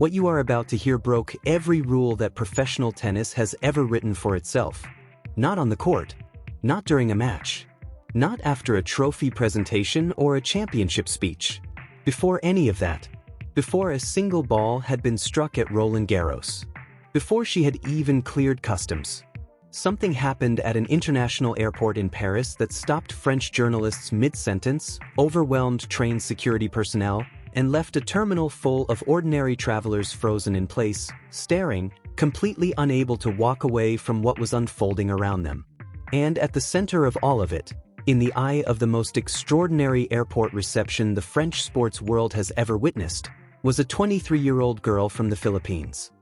What you are about to hear broke every rule that professional tennis has ever written for itself. Not on the court. Not during a match. Not after a trophy presentation or a championship speech. Before any of that. Before a single ball had been struck at Roland Garros. Before she had even cleared customs. Something happened at an international airport in Paris that stopped French journalists mid-sentence, overwhelmed train security personnel, and left a terminal full of ordinary travelers frozen in place, staring, completely unable to walk away from what was unfolding around them. And at the center of all of it, in the eye of the most extraordinary airport reception the French sports world has ever witnessed, was a 23-year-old girl from the Philippines.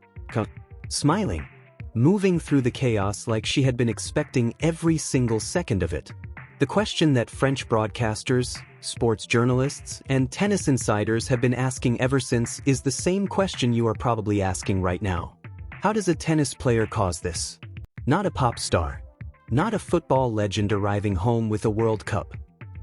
Smiling, moving through the chaos like she had been expecting every single second of it. The question that French broadcasters, sports journalists, and tennis insiders have been asking ever since is the same question you are probably asking right now. How does a tennis player cause this? Not a pop star. Not a football legend arriving home with a World Cup.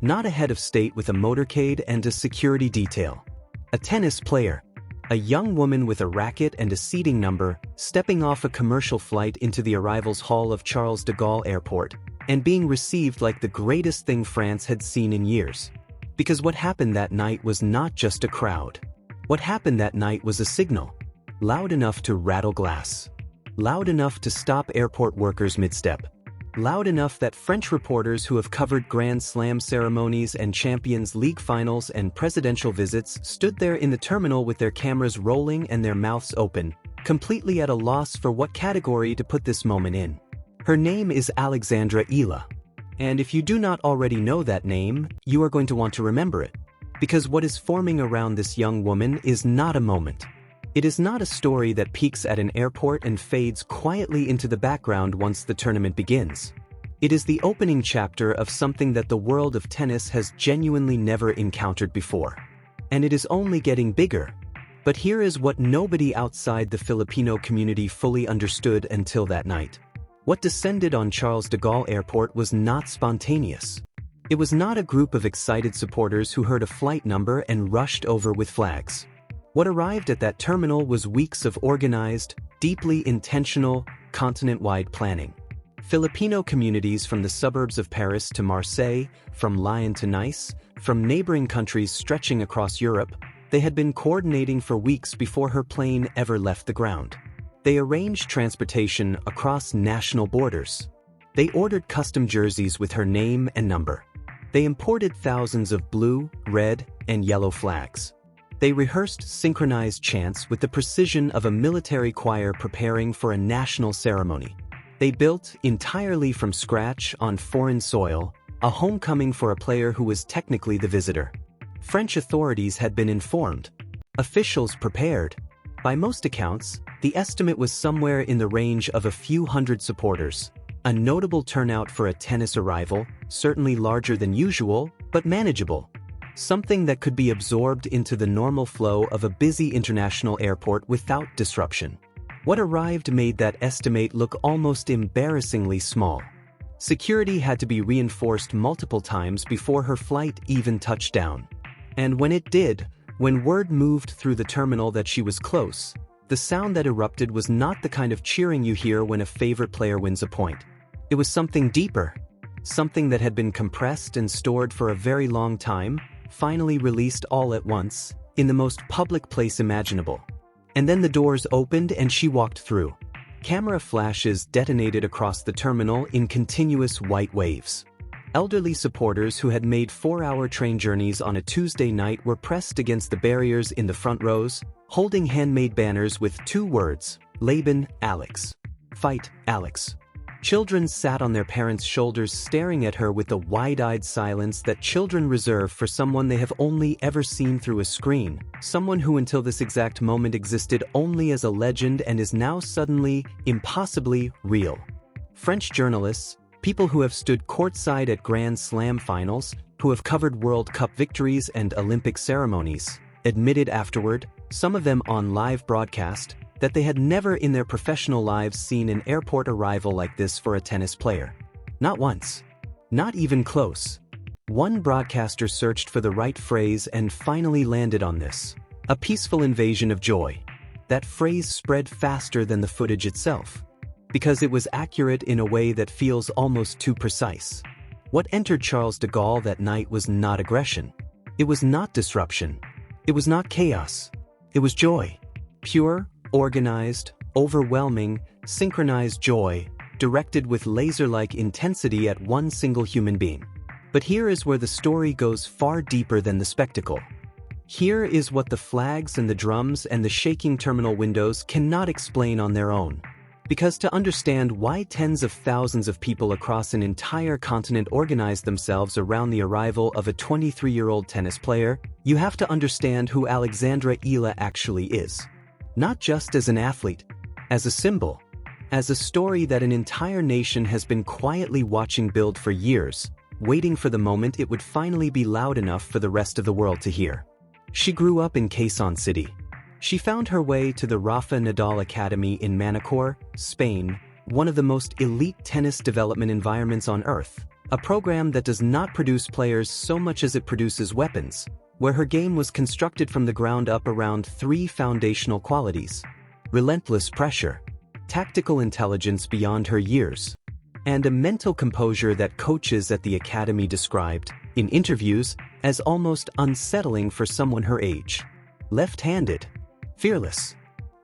Not a head of state with a motorcade and a security detail. A tennis player. A young woman with a racket and a seating number, stepping off a commercial flight into the arrivals hall of Charles de Gaulle Airport, and being received like the greatest thing France had seen in years. Because what happened that night was not just a crowd. What happened that night was a signal. Loud enough to rattle glass. Loud enough to stop airport workers mid-step. Loud enough that French reporters who have covered Grand Slam ceremonies and Champions League finals and presidential visits stood there in the terminal with their cameras rolling and their mouths open, completely at a loss for what category to put this moment in. Her name is Alexandra Eala. And if you do not already know that name, you are going to want to remember it. Because what is forming around this young woman is not a moment. It is not a story that peaks at an airport and fades quietly into the background once the tournament begins. It is the opening chapter of something that the world of tennis has genuinely never encountered before. And it is only getting bigger. But here is what nobody outside the Filipino community fully understood until that night. What descended on Charles de Gaulle Airport was not spontaneous. It was not a group of excited supporters who heard a flight number and rushed over with flags. What arrived at that terminal was weeks of organized, deeply intentional, continent-wide planning. Filipino communities from the suburbs of Paris to Marseille, from Lyon to Nice, from neighboring countries stretching across Europe, they had been coordinating for weeks before her plane ever left the ground. They arranged transportation across national borders. They ordered custom jerseys with her name and number. They imported thousands of blue, red, and yellow flags. They rehearsed synchronized chants with the precision of a military choir preparing for a national ceremony. They built, entirely from scratch on foreign soil, a homecoming for a player who was technically the visitor. French authorities had been informed. Officials prepared. By most accounts, the estimate was somewhere in the range of a few hundred supporters. A notable turnout for a tennis arrival, certainly larger than usual, but manageable. Something that could be absorbed into the normal flow of a busy international airport without disruption. What arrived made that estimate look almost embarrassingly small. Security had to be reinforced multiple times before her flight even touched down. And when it did, when word moved through the terminal that she was close, the sound that erupted was not the kind of cheering you hear when a favorite player wins a point. It was something deeper, something that had been compressed and stored for a very long time, finally released all at once, in the most public place imaginable. And then the doors opened and she walked through. Camera flashes detonated across the terminal in continuous white waves. Elderly supporters who had made 4-hour train journeys on a Tuesday night were pressed against the barriers in the front rows, holding handmade banners with 2 words, Leben, Alex. Fight, Alex. Children sat on their parents' shoulders staring at her with the wide-eyed silence that children reserve for someone they have only ever seen through a screen, someone who until this exact moment existed only as a legend and is now suddenly, impossibly, real. French journalists, people who have stood courtside at Grand Slam finals, who have covered World Cup victories and Olympic ceremonies, admitted afterward, some of them on live broadcast, that they had never in their professional lives seen an airport arrival like this for a tennis player. Not once. Not even close. One broadcaster searched for the right phrase and finally landed on this. A peaceful invasion of joy. That phrase spread faster than the footage itself, because it was accurate in a way that feels almost too precise. What entered Charles de Gaulle that night was not aggression. It was not disruption. It was not chaos. It was joy. Pure, organized, overwhelming, synchronized joy, directed with laser-like intensity at one single human being. But here is where the story goes far deeper than the spectacle. Here is what the flags and the drums and the shaking terminal windows cannot explain on their own. Because to understand why tens of thousands of people across an entire continent organized themselves around the arrival of a 23-year-old tennis player, you have to understand who Alexandra Eala actually is. Not just as an athlete, as a symbol, as a story that an entire nation has been quietly watching build for years, waiting for the moment it would finally be loud enough for the rest of the world to hear. She grew up in Quezon City. She found her way to the Rafa Nadal Academy in Manacor, Spain, one of the most elite tennis development environments on earth, a program that does not produce players so much as it produces weapons, where her game was constructed from the ground up around three foundational qualities: relentless pressure, tactical intelligence beyond her years, and a mental composure that coaches at the academy described, in interviews, as almost unsettling for someone her age. Left-handed, fearless,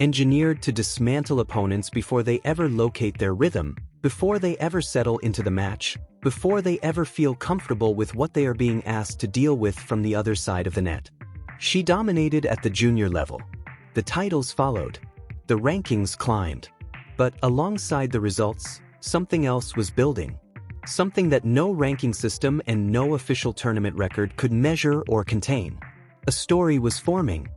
engineered to dismantle opponents before they ever locate their rhythm, before they ever settle into the match, before they ever feel comfortable with what they are being asked to deal with from the other side of the net. She dominated at the junior level. The titles followed. The rankings climbed. But alongside the results, something else was building. Something that no ranking system and no official tournament record could measure or contain. A story was forming,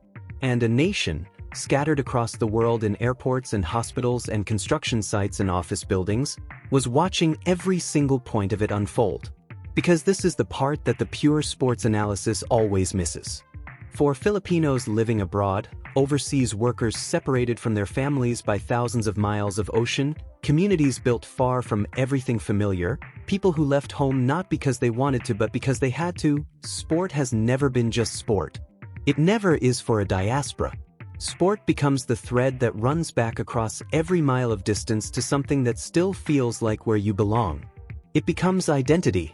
and a nation, scattered across the world in airports and hospitals and construction sites and office buildings, was watching every single point of it unfold. Because this is the part that the pure sports analysis always misses. For Filipinos living abroad, overseas workers separated from their families by thousands of miles of ocean, communities built far from everything familiar, people who left home not because they wanted to but because they had to, sport has never been just sport. It never is for a diaspora. Sport becomes the thread that runs back across every mile of distance to something that still feels like where you belong. It becomes identity.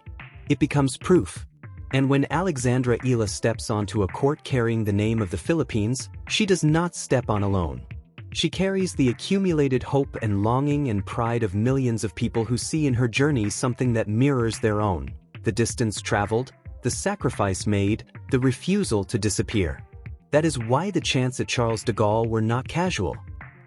It becomes proof. And when Alexandra Eala steps onto a court carrying the name of the Philippines, she does not step on alone. She carries the accumulated hope and longing and pride of millions of people who see in her journey something that mirrors their own: the distance traveled, the sacrifice made, the refusal to disappear. That is why the chants at Charles de Gaulle were not casual.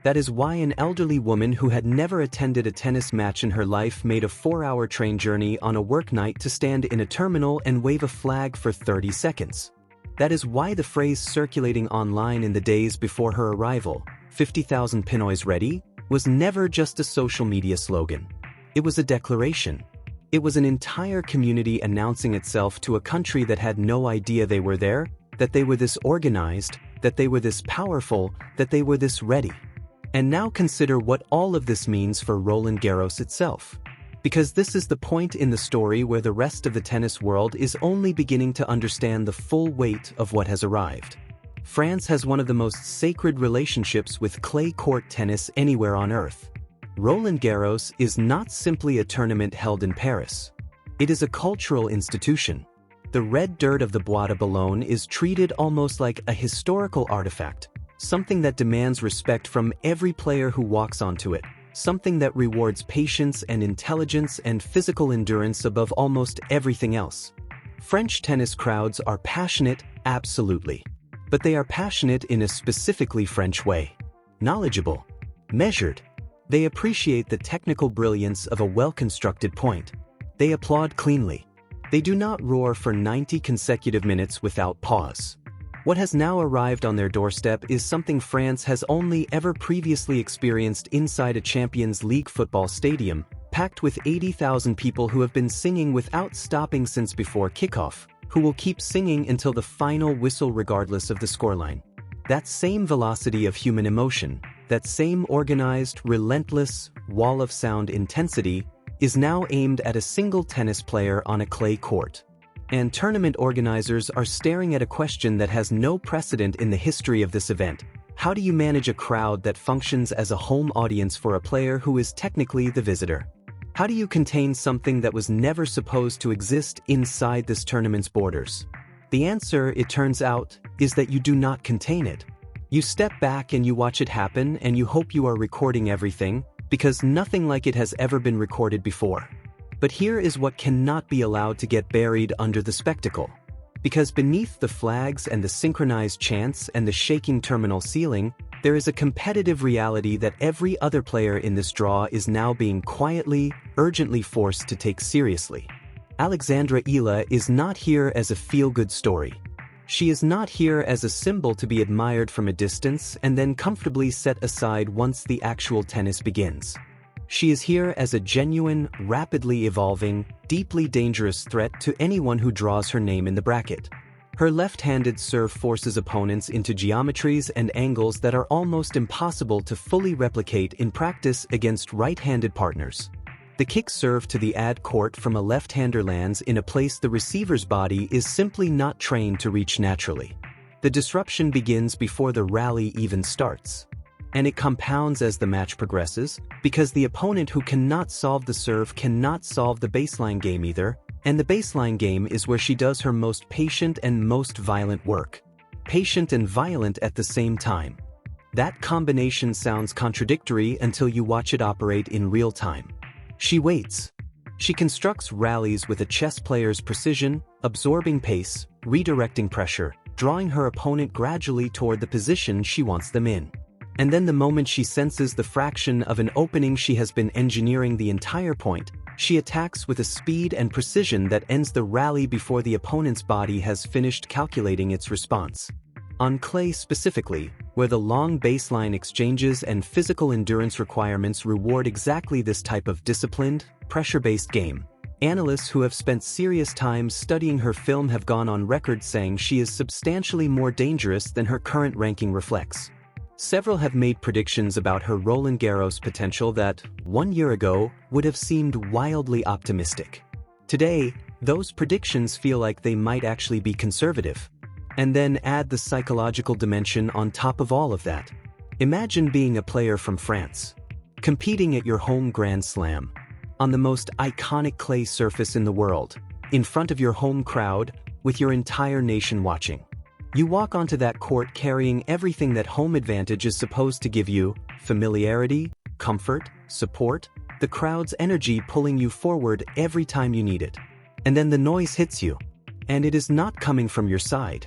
That is why an elderly woman who had never attended a tennis match in her life made a 4-hour train journey on a work night to stand in a terminal and wave a flag for 30 seconds. That is why the phrase circulating online in the days before her arrival, 50,000 Pinoys ready, was never just a social media slogan. It was a declaration. It was an entire community announcing itself to a country that had no idea they were there, that they were this organized, that they were this powerful, that they were this ready. And now consider what all of this means for Roland Garros itself. Because this is the point in the story where the rest of the tennis world is only beginning to understand the full weight of what has arrived. France has one of the most sacred relationships with clay court tennis anywhere on earth. Roland Garros is not simply a tournament held in Paris. It is a cultural institution. The red dirt of the Bois de Boulogne is treated almost like a historical artifact, something that demands respect from every player who walks onto it, something that rewards patience and intelligence and physical endurance above almost everything else. French tennis crowds are passionate, absolutely. But they are passionate in a specifically French way. Knowledgeable. Measured. They appreciate the technical brilliance of a well-constructed point. They applaud cleanly. They do not roar for 90 consecutive minutes without pause. What has now arrived on their doorstep is something France has only ever previously experienced inside a Champions League football stadium, packed with 80,000 people who have been singing without stopping since before kickoff, who will keep singing until the final whistle regardless of the scoreline. That same velocity of human emotion, that same organized, relentless, wall of sound intensity, is now aimed at a single tennis player on a clay court. And tournament organizers are staring at a question that has no precedent in the history of this event. How do you manage a crowd that functions as a home audience for a player who is technically the visitor? How do you contain something that was never supposed to exist inside this tournament's borders? The answer, it turns out, is that you do not contain it. You step back and you watch it happen, and you hope you are recording everything, because nothing like it has ever been recorded before. But here is what cannot be allowed to get buried under the spectacle. Because beneath the flags and the synchronized chants and the shaking terminal ceiling, there is a competitive reality that every other player in this draw is now being quietly, urgently forced to take seriously. Alexandra Eala is not here as a feel-good story. She is not here as a symbol to be admired from a distance and then comfortably set aside once the actual tennis begins. She is here as a genuine, rapidly evolving, deeply dangerous threat to anyone who draws her name in the bracket. Her left-handed serve forces opponents into geometries and angles that are almost impossible to fully replicate in practice against right-handed partners. The kick serve to the ad court from a left-hander lands in a place the receiver's body is simply not trained to reach naturally. The disruption begins before the rally even starts. And it compounds as the match progresses, because the opponent who cannot solve the serve cannot solve the baseline game either, and the baseline game is where she does her most patient and most violent work. Patient and violent at the same time. That combination sounds contradictory until you watch it operate in real time. She waits. She constructs rallies with a chess player's precision, absorbing pace, redirecting pressure, drawing her opponent gradually toward the position she wants them in. And then the moment she senses the fraction of an opening she has been engineering the entire point, she attacks with a speed and precision that ends the rally before the opponent's body has finished calculating its response. On clay specifically, where the long baseline exchanges and physical endurance requirements reward exactly this type of disciplined, pressure-based game, analysts who have spent serious time studying her film have gone on record saying she is substantially more dangerous than her current ranking reflects. Several have made predictions about her Roland Garros potential that, 1 year ago, would have seemed wildly optimistic. Today, those predictions feel like they might actually be conservative. And then add the psychological dimension on top of all of that. Imagine being a player from France, competing at your home Grand Slam, on the most iconic clay surface in the world, in front of your home crowd, with your entire nation watching. You walk onto that court carrying everything that home advantage is supposed to give you: familiarity, comfort, support, the crowd's energy pulling you forward every time you need it. And then the noise hits you. And it is not coming from your side.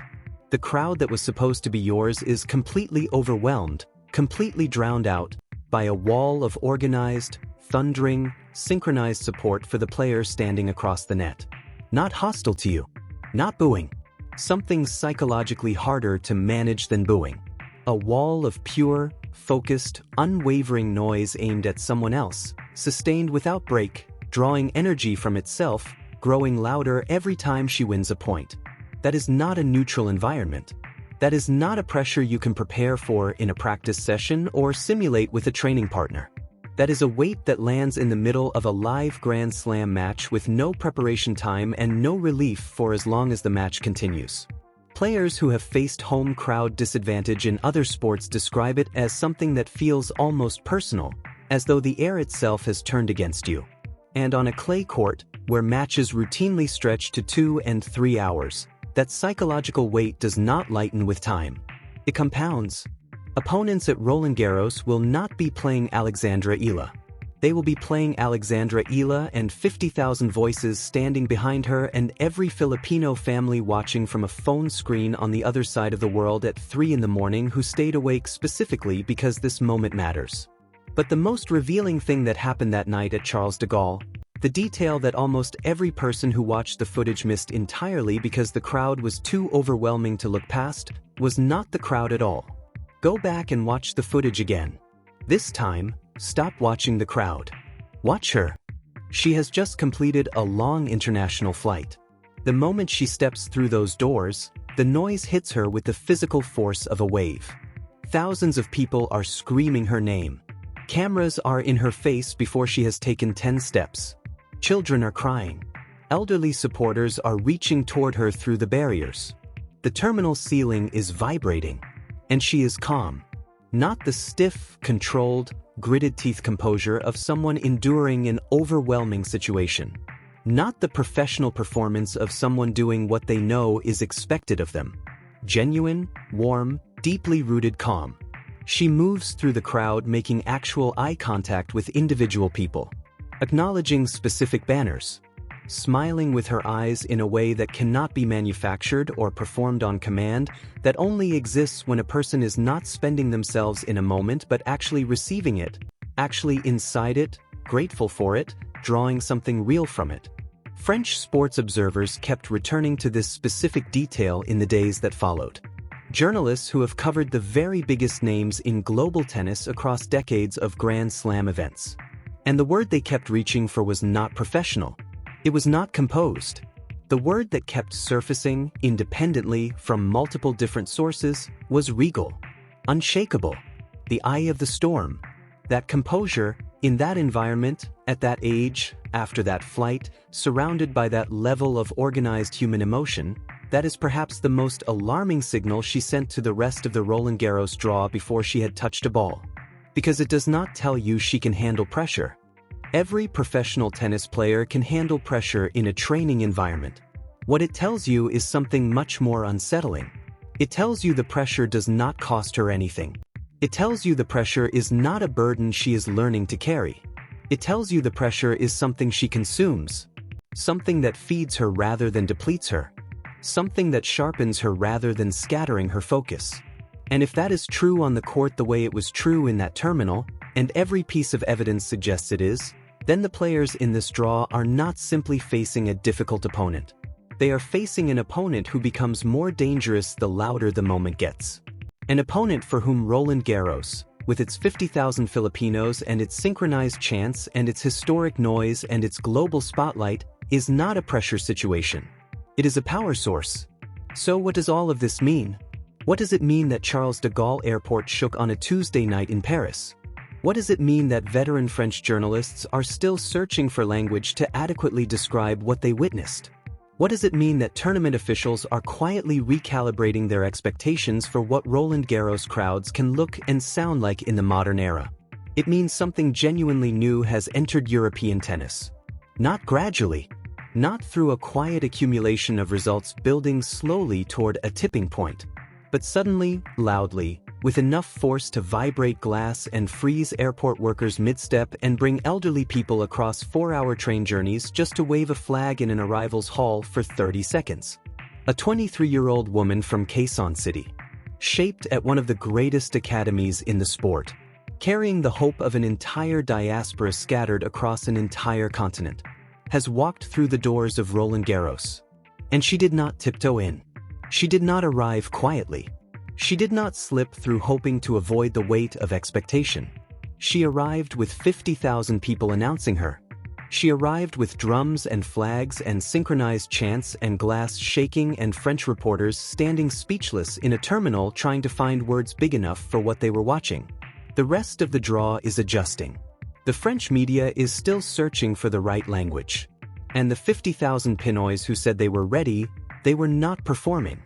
The crowd that was supposed to be yours is completely overwhelmed, completely drowned out, by a wall of organized, thundering, synchronized support for the player standing across the net. Not hostile to you. Not booing. Something psychologically harder to manage than booing. A wall of pure, focused, unwavering noise aimed at someone else, sustained without break, drawing energy from itself, growing louder every time she wins a point. That is not a neutral environment. That is not a pressure you can prepare for in a practice session or simulate with a training partner. That is a weight that lands in the middle of a live Grand Slam match with no preparation time and no relief for as long as the match continues. Players who have faced home crowd disadvantage in other sports describe it as something that feels almost personal, as though the air itself has turned against you. And on a clay court, where matches routinely stretch to 2 and 3 hours, that psychological weight does not lighten with time. It compounds. Opponents at Roland Garros will not be playing Alexandra Eala. They will be playing Alexandra Eala and 50,000 voices standing behind her and every Filipino family watching from a phone screen on the other side of the world at 3 in the morning who stayed awake specifically because this moment matters. But the most revealing thing that happened that night at Charles de Gaulle, the detail that almost every person who watched the footage missed entirely because the crowd was too overwhelming to look past, was not the crowd at all. Go back and watch the footage again. This time, stop watching the crowd. Watch her. She has just completed a long international flight. The moment she steps through those doors, the noise hits her with the physical force of a wave. Thousands of people are screaming her name. Cameras are in her face before she has taken 10 steps. Children are crying. Elderly supporters are reaching toward her through the barriers. The terminal ceiling is vibrating. And she is calm. Not the stiff, controlled, gritted teeth composure of someone enduring an overwhelming situation. Not the professional performance of someone doing what they know is expected of them. Genuine, warm, deeply rooted calm. She moves through the crowd making actual eye contact with individual people, acknowledging specific banners, smiling with her eyes in a way that cannot be manufactured or performed on command, that only exists when a person is not spending themselves in a moment but actually receiving it, actually inside it, grateful for it, drawing something real from it. French sports observers kept returning to this specific detail in the days that followed. Journalists who have covered the very biggest names in global tennis across decades of Grand Slam events. And the word they kept reaching for was not professional. It was not composed. The word that kept surfacing independently from multiple different sources was regal, unshakable, the eye of the storm. That composure, in that environment, at that age, after that flight, surrounded by that level of organized human emotion, that is perhaps the most alarming signal she sent to the rest of the Roland Garros draw before she had touched a ball. Because it does not tell you she can handle pressure. Every professional tennis player can handle pressure in a training environment. What it tells you is something much more unsettling. It tells you the pressure does not cost her anything. It tells you the pressure is not a burden she is learning to carry. It tells you the pressure is something she consumes, something that feeds her rather than depletes her, something that sharpens her rather than scattering her focus. And if that is true on the court the way it was true in that terminal, and every piece of evidence suggests it is, then the players in this draw are not simply facing a difficult opponent. They are facing an opponent who becomes more dangerous the louder the moment gets. An opponent for whom Roland Garros, with its 50,000 Filipinos and its synchronized chants and its historic noise and its global spotlight, is not a pressure situation. It is a power source. So what does all of this mean? What does it mean that Charles de Gaulle Airport shook on a Tuesday night in Paris? What does it mean that veteran French journalists are still searching for language to adequately describe what they witnessed? What does it mean that tournament officials are quietly recalibrating their expectations for what Roland Garros crowds can look and sound like in the modern era? It means something genuinely new has entered European tennis. Not gradually, not through a quiet accumulation of results building slowly toward a tipping point, but suddenly, loudly, with enough force to vibrate glass and freeze airport workers mid-step and bring elderly people across 4-hour train journeys just to wave a flag in an arrivals hall for 30 seconds. A 23-year-old woman from Quezon City, shaped at one of the greatest academies in the sport, carrying the hope of an entire diaspora scattered across an entire continent, has walked through the doors of Roland Garros. And she did not tiptoe in. She did not arrive quietly. She did not slip through hoping to avoid the weight of expectation. She arrived with 50,000 people announcing her. She arrived with drums and flags and synchronized chants and glass shaking and French reporters standing speechless in a terminal trying to find words big enough for what they were watching. The rest of the draw is adjusting. The French media is still searching for the right language. And the 50,000 Pinoys who said they were ready, they were not performing.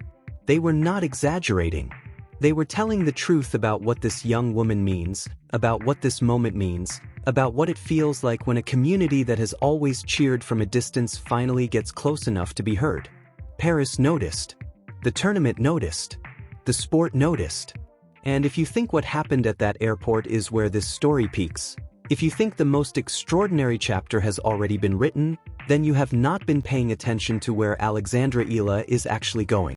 They were not exaggerating. They were telling the truth about what this young woman means, about what this moment means, about what it feels like when a community that has always cheered from a distance finally gets close enough to be heard. Paris noticed. The tournament noticed. The sport noticed. And if you think what happened at that airport is where this story peaks, if you think the most extraordinary chapter has already been written, then you have not been paying attention to where Alexandra Eala is actually going.